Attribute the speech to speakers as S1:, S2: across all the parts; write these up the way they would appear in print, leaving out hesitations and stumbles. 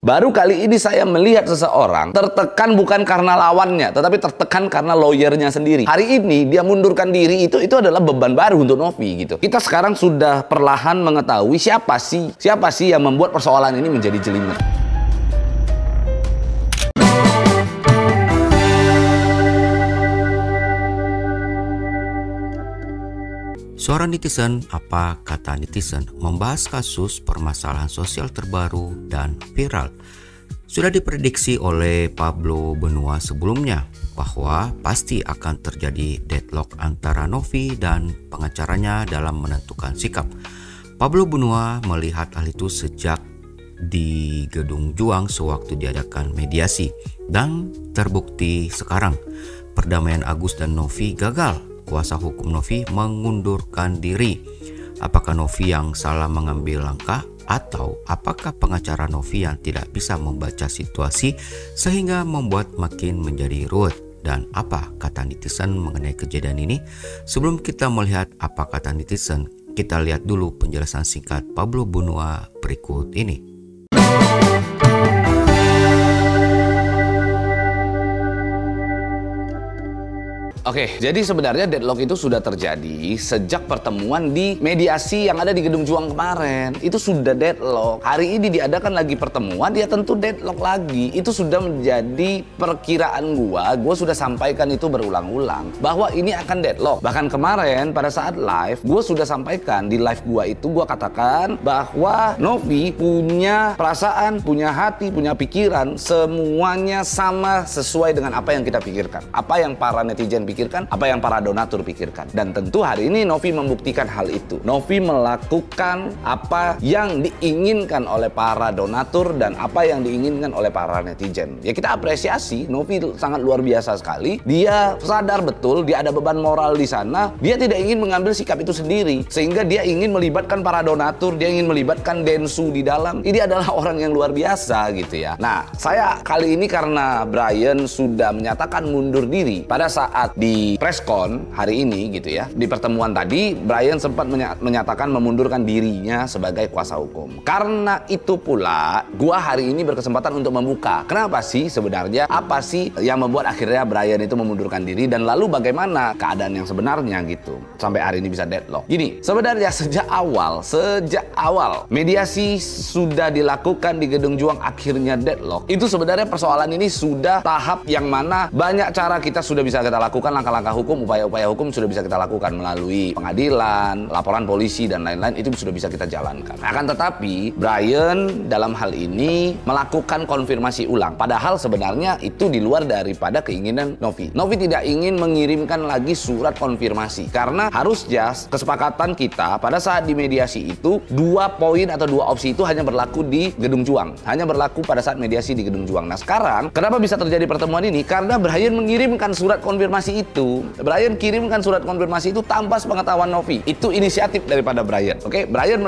S1: Baru kali ini saya melihat seseorang tertekan bukan karena lawannya, tetapi tertekan karena lawyernya sendiri. Hari ini dia mundurkan diri, itu adalah beban baru untuk Novi gitu. Kita sekarang sudah perlahan mengetahui siapa sih yang membuat persoalan ini menjadi jelimet.
S2: Suara netizen, apa kata netizen, membahas kasus permasalahan sosial terbaru dan viral. Sudah diprediksi oleh Pablo Benua sebelumnya bahwa pasti akan terjadi deadlock antara Novi dan pengacaranya dalam menentukan sikap. Pablo Benua melihat hal itu sejak di Gedung Juang sewaktu diadakan mediasi, dan terbukti sekarang perdamaian Agus dan Novi gagal. Kuasa hukum Novi mengundurkan diri. Apakah Novi yang salah mengambil langkah, atau apakah pengacara Novi yang tidak bisa membaca situasi sehingga membuat makin menjadi ruwet? Dan apa kata netizen mengenai kejadian ini? Sebelum kita melihat apa kata netizen, kita lihat dulu penjelasan singkat Pablo Benua berikut ini.
S1: Oke, jadi sebenarnya deadlock itu sudah terjadi sejak pertemuan di mediasi yang ada di Gedung Juang kemarin. Itu sudah deadlock. Hari ini diadakan lagi pertemuan, dia tentu deadlock lagi. Itu sudah menjadi perkiraan gua sudah sampaikan itu berulang-ulang bahwa ini akan deadlock. Bahkan kemarin pada saat live, gua sudah sampaikan di live gua itu, gua katakan bahwa Novi punya perasaan, punya hati, punya pikiran, semuanya sama sesuai dengan apa yang kita pikirkan. Apa yang para netizen pikirkan, apa yang para donatur pikirkan. Dan tentu hari ini Novi membuktikan hal itu. Novi melakukan apa yang diinginkan oleh para donatur dan apa yang diinginkan oleh para netizen. Ya kita apresiasi, Novi sangat luar biasa sekali. Dia sadar betul dia ada beban moral di sana. Dia tidak ingin mengambil sikap itu sendiri, sehingga dia ingin melibatkan para donatur, dia ingin melibatkan Densu di dalam. Ini adalah orang yang luar biasa gitu ya. Nah, saya kali ini karena Brian sudah menyatakan mundur diri pada saat di preskon hari ini gitu ya, di pertemuan tadi Brian sempat menyatakan memundurkan dirinya sebagai kuasa hukum. Karena itu pula gua hari ini berkesempatan untuk membuka kenapa sih sebenarnya, apa sih yang membuat akhirnya Brian itu memundurkan diri, dan lalu bagaimana keadaan yang sebenarnya gitu sampai hari ini bisa deadlock. Gini, sebenarnya sejak awal mediasi sudah dilakukan di Gedung Juang, akhirnya deadlock. Itu sebenarnya persoalan ini sudah tahap yang mana banyak cara kita sudah bisa kita lakukan, langkah-langkah hukum, upaya-upaya hukum sudah bisa kita lakukan melalui pengadilan, laporan polisi, dan lain-lain. Itu sudah bisa kita jalankan. Akan tetapi Brian dalam hal ini melakukan konfirmasi ulang, padahal sebenarnya itu di luar daripada keinginan Novi. Novi tidak ingin mengirimkan lagi surat konfirmasi karena harusnya kesepakatan kita pada saat di mediasi itu 2 poin atau 2 opsi itu hanya berlaku di Gedung Juang, hanya berlaku pada saat mediasi di Gedung Juang. Nah sekarang kenapa bisa terjadi pertemuan ini? Karena Brian mengirimkan surat konfirmasi itu. Brian kirimkan surat konfirmasi itu tanpa sepengetahuan Novi. Itu inisiatif daripada Brian. Oke, Brian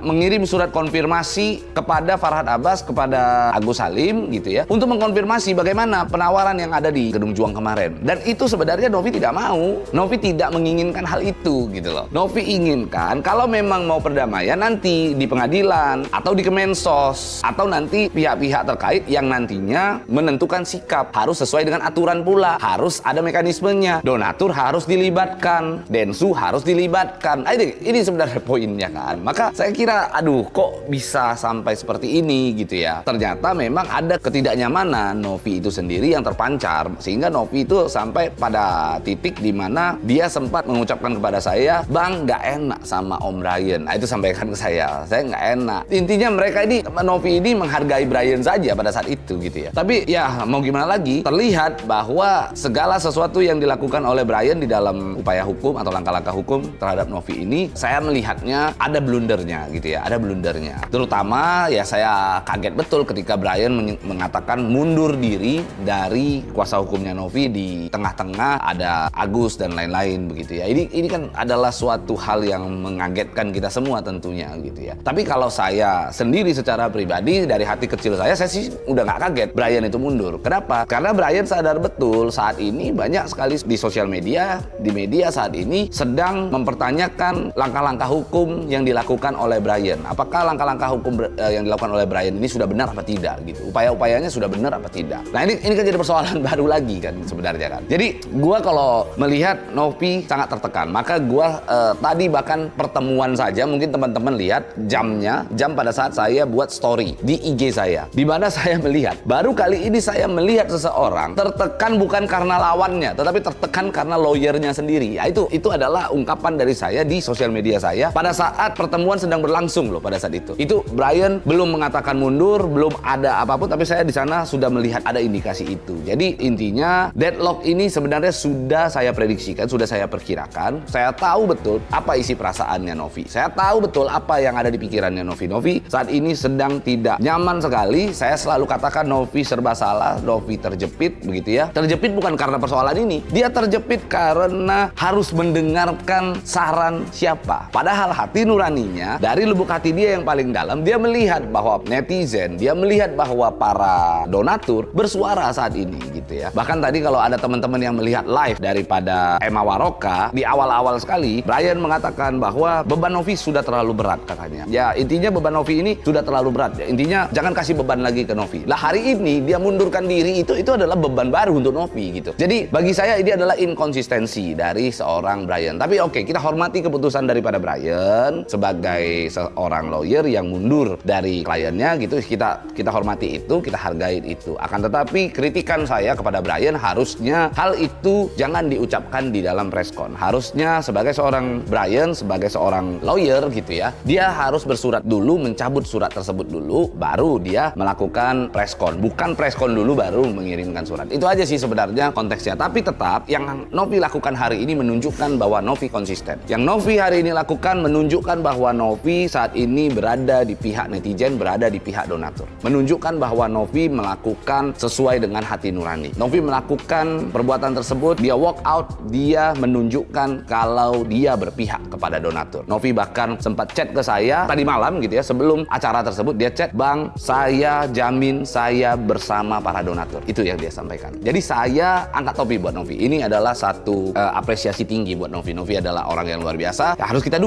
S1: mengirim surat konfirmasi kepada Farhad Abbas, kepada Agus Salim gitu ya, untuk mengkonfirmasi bagaimana penawaran yang ada di Gedung Juang kemarin. Dan itu sebenarnya Novi tidak mau. Novi tidak menginginkan hal itu gitu loh. Novi inginkan kalau memang mau perdamaian nanti di pengadilan atau di Kemensos atau nanti pihak-pihak terkait yang nantinya menentukan sikap, harus sesuai dengan aturan pula, harus ada mekanismenya, donatur harus dilibatkan, Densu harus dilibatkan. Ini sebenarnya poinnya kan. Maka saya kira aduh kok bisa sampai seperti ini gitu ya. Ternyata memang ada ketidaknyamanan Novi itu sendiri yang terpancar, sehingga Novi itu sampai pada titik di mana dia sempat mengucapkan kepada saya, "Bang, nggak enak sama Om Brian." Nah, itu sampaikan ke saya nggak enak. Intinya mereka ini, Novi ini menghargai Brian saja pada saat itu gitu ya. Tapi ya mau gimana lagi, terlihat bahwa segala sesuatu yang dilakukan oleh Brian di dalam upaya hukum atau langkah-langkah hukum terhadap Novi ini, saya melihatnya ada blundernya gitu ya, ada blundernya. Terutama ya saya kaget betul ketika Brian mengatakan mundur diri dari kuasa hukumnya Novi, di tengah-tengah ada Agus dan lain-lain begitu ya. Ini kan adalah suatu hal yang mengagetkan kita semua tentunya gitu ya. Tapi kalau saya sendiri secara pribadi dari hati kecil saya sih udah nggak kaget Brian itu mundur. Kenapa? Karena Brian sadar betul saat ini banyak sekali sekali di sosial media, di media saat ini sedang mempertanyakan langkah-langkah hukum yang dilakukan oleh Brian. Apakah langkah-langkah hukum yang dilakukan oleh Brian ini sudah benar apa tidak gitu? Upaya-upayanya sudah benar apa tidak? Nah ini kan jadi persoalan baru lagi kan sebenarnya kan. Jadi gua kalau melihat Novi sangat tertekan, maka gua tadi bahkan pertemuan saja mungkin teman-teman lihat jam pada saat saya buat story di IG saya, di mana saya melihat baru kali ini saya melihat seseorang tertekan bukan karena lawannya, tetapi tertekan karena lawyernya sendiri. Ya, itu adalah ungkapan dari saya di sosial media saya pada saat pertemuan sedang berlangsung loh pada saat itu. Itu Brian belum mengatakan mundur, belum ada apapun, tapi saya di sana sudah melihat ada indikasi itu. Jadi intinya deadlock ini sebenarnya sudah saya prediksikan, sudah saya perkirakan. Saya tahu betul apa isi perasaannya Novi. Saya tahu betul apa yang ada di pikirannya Novi. Novi saat ini sedang tidak nyaman sekali. Saya selalu katakan Novi serba salah, Novi terjepit begitu ya. Terjepit bukan karena persoalan ini. Dia terjepit karena harus mendengarkan saran siapa. Padahal hati nuraninya, dari lubuk hati dia yang paling dalam, dia melihat bahwa netizen, dia melihat bahwa para donatur bersuara saat ini gitu ya. Bahkan tadi kalau ada teman-teman yang melihat live daripada Emma Waroka, di awal-awal sekali Brian mengatakan bahwa beban Novi sudah terlalu berat katanya. Ya intinya beban Novi ini sudah terlalu berat. Ya, intinya jangan kasih beban lagi ke Novi. Lah hari ini dia mundurkan diri, itu adalah beban baru untuk Novi gitu. Jadi bagi saya ini adalah inkonsistensi dari seorang Brian. Tapi oke, kita hormati keputusan daripada Brian sebagai seorang lawyer yang mundur dari kliennya gitu. Kita hormati itu, kita hargai itu. Akan tetapi kritikan saya kepada Brian, harusnya hal itu jangan diucapkan di dalam preskon. Harusnya sebagai seorang Brian, sebagai seorang lawyer gitu ya, dia harus bersurat dulu, mencabut surat tersebut dulu, baru dia melakukan preskon. Bukan preskon dulu baru mengirimkan surat. Itu aja sih sebenarnya konteksnya. Tapi tetap yang Novi lakukan hari ini menunjukkan bahwa Novi konsisten. Yang Novi hari ini lakukan menunjukkan bahwa Novi saat ini berada di pihak netizen, berada di pihak donatur. Menunjukkan bahwa Novi melakukan sesuai dengan hati nurani. Novi melakukan perbuatan tersebut, dia walk out, dia menunjukkan kalau dia berpihak kepada donatur. Novi bahkan sempat chat ke saya tadi malam gitu ya, sebelum acara tersebut dia chat, "Bang, saya jamin saya bersama para donatur." Itu yang dia sampaikan. Jadi saya angkat topi buat Novi. Ini adalah satu apresiasi tinggi buat Novi. Novi adalah orang yang luar biasa. Ya, harus kita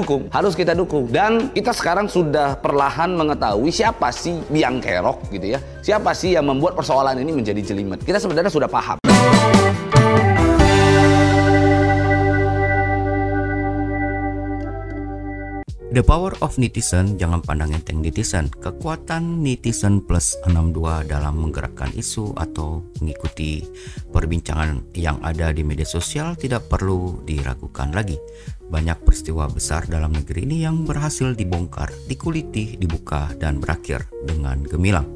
S1: dukung. Dan kita sekarang sudah perlahan mengetahui siapa sih biang kerok gitu ya. Siapa sih yang membuat persoalan ini menjadi jelimet. Kita sebenarnya sudah paham.
S2: The power of netizen, jangan pandang enteng netizen. Kekuatan netizen plus 62 dalam menggerakkan isu atau mengikuti perbincangan yang ada di media sosial tidak perlu diragukan lagi. Banyak peristiwa besar dalam negeri ini yang berhasil dibongkar, dikuliti, dibuka, dan berakhir dengan gemilang.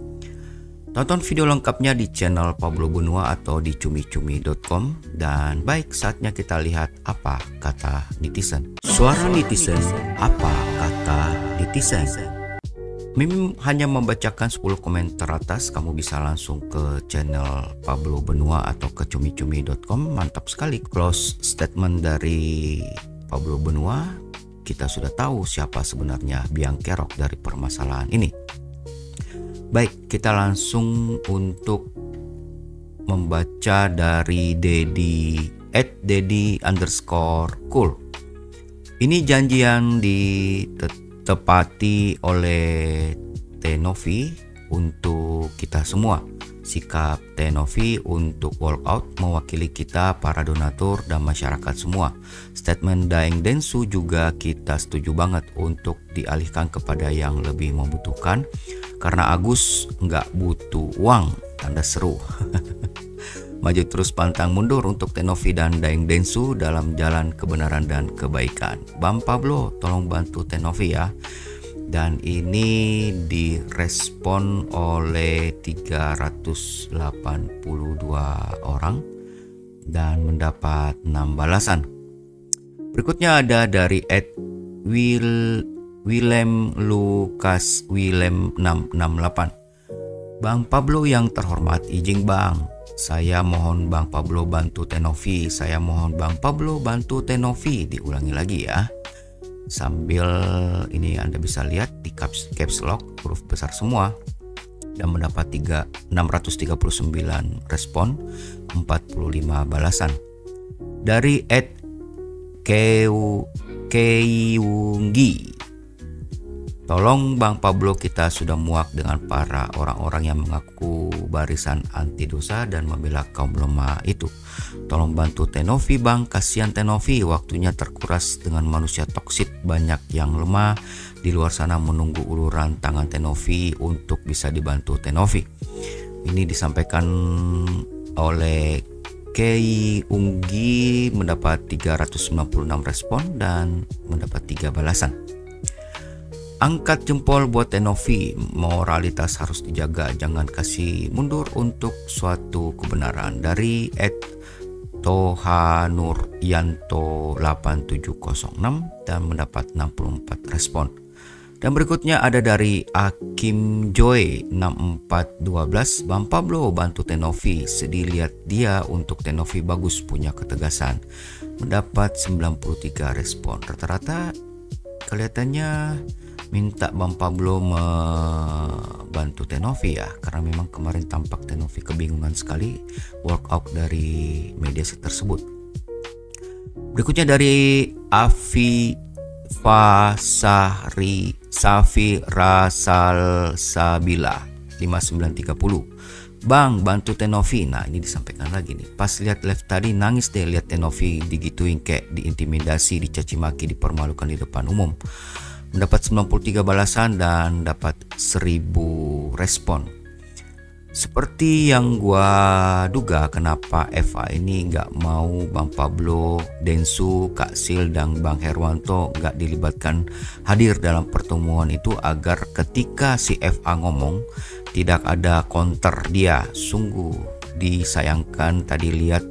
S2: Tonton video lengkapnya di channel Pablo Benua atau di cumi-cumi.com. Dan baik, saatnya kita lihat apa kata netizen. Suara netizen, apa kata netizen? Mim hanya membacakan 10 komentar atas. Kamu bisa langsung ke channel Pablo Benua atau ke cumi-cumi.com. Mantap sekali close statement dari Pablo Benua. Kita sudah tahu siapa sebenarnya biang kerok dari permasalahan ini. Baik, kita langsung untuk membaca dari Dedi @dedi_cool. Ini janji yang ditepati oleh Tenovi untuk kita semua. Sikap Tenovi untuk walk out mewakili kita para donatur dan masyarakat semua. Statement Daeng Densu juga kita setuju banget untuk dialihkan kepada yang lebih membutuhkan. Karena Agus nggak butuh uang, tanda seru. Maju terus pantang mundur untuk Tenovi dan Daeng Densu dalam jalan kebenaran dan kebaikan. Bang Pablo, tolong bantu Tenovi ya. Dan ini direspon oleh 382 orang dan mendapat 6 balasan. Berikutnya ada dari Willem Lucas Willem 668. Bang Pablo yang terhormat, izin Bang, saya mohon Bang Pablo bantu Tenovi. Saya mohon Bang Pablo bantu Tenovi. Diulangi lagi ya. Sambil ini Anda bisa lihat di caps lock huruf besar semua. Dan mendapat 639 respon, 45 balasan. dari Keunggi. Tolong Bang Pablo, kita sudah muak dengan para orang-orang yang mengaku barisan anti dosa dan membela kaum lemah itu. Tolong bantu Tenovi Bang, kasihan Tenovi, waktunya terkuras dengan manusia toksik. Banyak yang lemah di luar sana menunggu uluran tangan Tenovi untuk bisa dibantu Tenovi. Ini disampaikan oleh Kei Unggi, mendapat 396 respon dan mendapat 3 balasan. Angkat jempol buat Tenovi, moralitas harus dijaga, jangan kasih mundur untuk suatu kebenaran. Dari Tohanuryanto 8706 dan mendapat 64 respon. Dan berikutnya ada dari Akim Joy 6412, Bang Pablo bantu Tenovi, sedih lihat dia, untuk Tenovi bagus punya ketegasan, mendapat 93 respon. Rata-rata kelihatannya minta Bang Pablo membantu Tenovi ya, karena memang kemarin tampak Tenovi kebingungan sekali workout dari mediasi tersebut. Berikutnya dari Safi Rasal Sabila 5930, Bang bantu Tenovi. Nah ini disampaikan lagi nih, pas lihat live tadi nangis deh lihat Tenovi digituin, kayak diintimidasi, dicaci maki, dipermalukan di depan umum. Mendapat 93 balasan dan dapat 1000 respon. Seperti yang gua duga, kenapa FA ini nggak mau Bang Pablo, Densu, Kak Sil, dan Bang Herwanto nggak dilibatkan hadir dalam pertemuan itu, agar ketika si FA ngomong tidak ada counter dia. Sungguh disayangkan, tadi lihat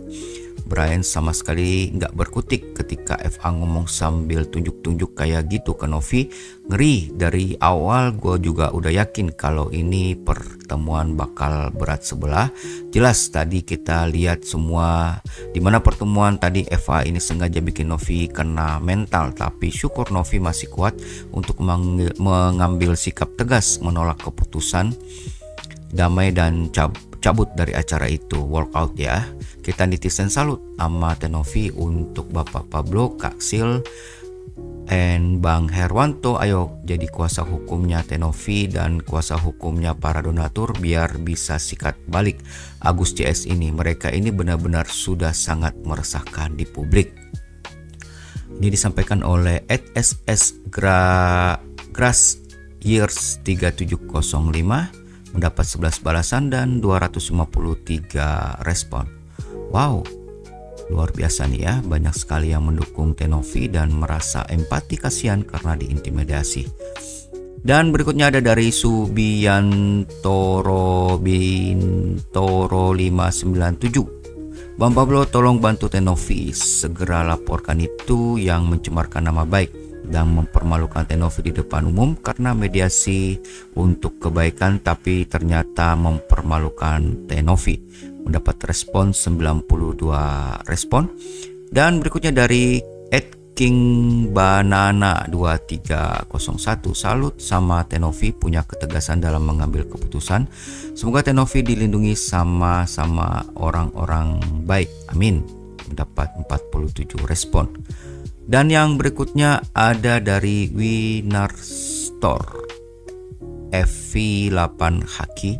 S2: Brian sama sekali nggak berkutik ketika FA ngomong sambil tunjuk-tunjuk kayak gitu ke Novi. Ngeri, dari awal gue juga udah yakin kalau ini pertemuan bakal berat sebelah. Jelas tadi kita lihat semua dimana pertemuan tadi FA ini sengaja bikin Novi kena mental, tapi syukur Novi masih kuat untuk mengambil sikap tegas menolak keputusan damai dan cabut dari acara itu, workout ya. Kita netizen salut sama Tenovi untuk Bapak Pablo, Kak Sil, and Bang Herwanto. Ayo jadi kuasa hukumnya Tenovi dan kuasa hukumnya para donatur biar bisa sikat balik Agus CS ini. Mereka ini benar-benar sudah sangat meresahkan di publik. Ini disampaikan oleh @SS Grass Years 3705, mendapat 11 balasan dan 253 respon. Wow, luar biasa nih ya, banyak sekali yang mendukung Tenovi dan merasa empati kasihan karena diintimidasi. Dan berikutnya ada dari Subiyantoro Bintoro 597, Bang Pablo tolong bantu Tenovi, segera laporkan itu yang mencemarkan nama baik dan mempermalukan Tenovi di depan umum karena mediasi untuk kebaikan tapi ternyata mempermalukan Tenovi. Mendapat respon 92 respon. Dan berikutnya dari King Banana 2301, salut sama Tenovi punya ketegasan dalam mengambil keputusan. Semoga Tenovi dilindungi sama orang-orang baik, amin. Mendapat 47 respon. Dan yang berikutnya ada dari Winner Store FV8 Haki,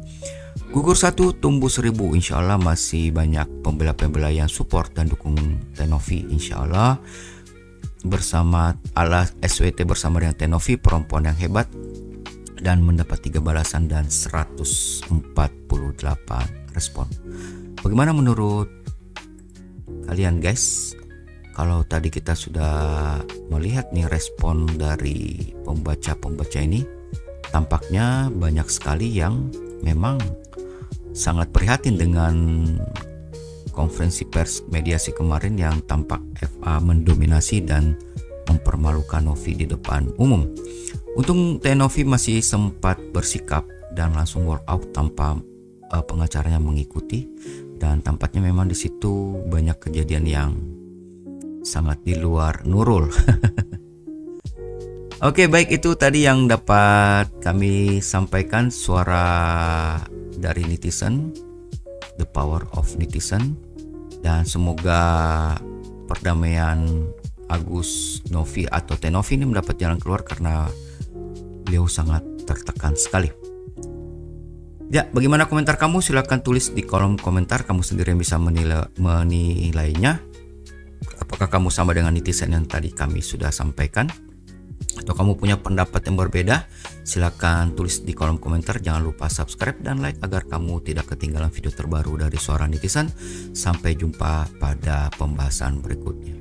S2: gugur 1 tumbuh 1000. Insya Allah masih banyak pembela-pembela yang support dan dukung Tenovi. Insya Allah bersama Allah SWT bersama dengan Tenovi, perempuan yang hebat, dan mendapat 3 balasan dan 148 respon. Bagaimana menurut kalian guys? Kalau tadi kita sudah melihat nih respon dari pembaca-pembaca ini, tampaknya banyak sekali yang memang sangat prihatin dengan konferensi pers mediasi kemarin yang tampak FA mendominasi dan mempermalukan Novi di depan umum. Untung Tenovi masih sempat bersikap dan langsung workout tanpa pengacaranya mengikuti, dan tampaknya memang di situ banyak kejadian yang sangat di luar Nurul. Oke, baik, itu tadi yang dapat kami sampaikan, suara dari netizen, the power of netizen, dan semoga perdamaian Agus Novi atau Tenovi ini mendapat jalan keluar karena beliau sangat tertekan sekali. Ya, bagaimana komentar kamu? Silahkan tulis di kolom komentar. Kamu sendiri yang bisa menilainya. Apakah kamu sama dengan netizen yang tadi kami sudah sampaikan? Atau kamu punya pendapat yang berbeda? Silahkan tulis di kolom komentar. Jangan lupa subscribe dan like agar kamu tidak ketinggalan video terbaru dari Suara Netizen. Sampai jumpa pada pembahasan berikutnya.